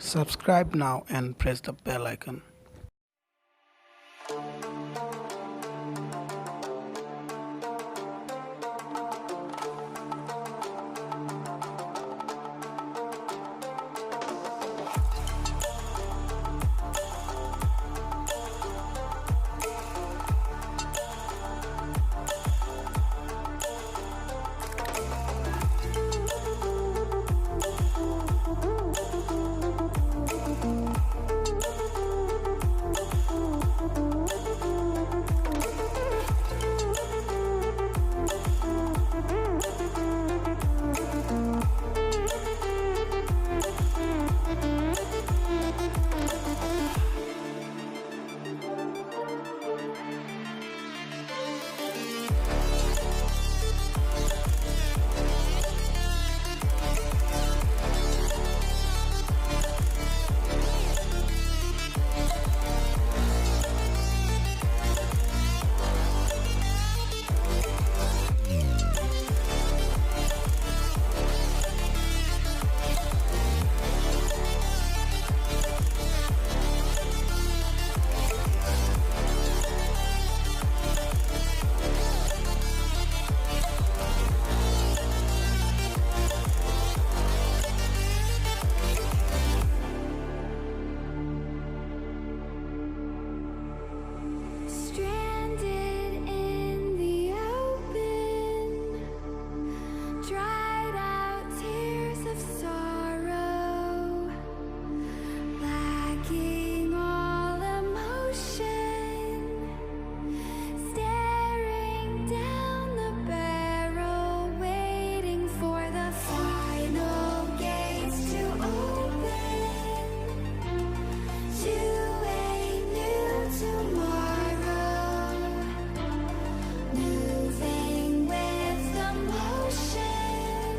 Subscribe now and press the bell icon. Stranded in the open, dried out tears of sorrow, lacking all emotion, staring down the barrel, waiting for the final gates to open to a new tomorrow. Moving with the motion,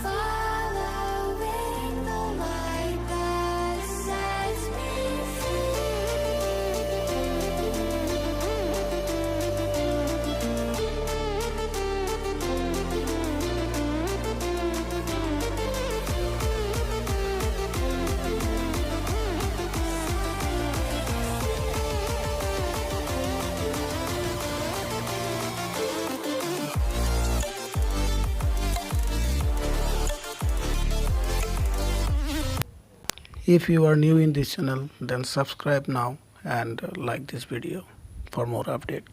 following the light that sets me If you are new in this channel, then subscribe now and like this video for more update.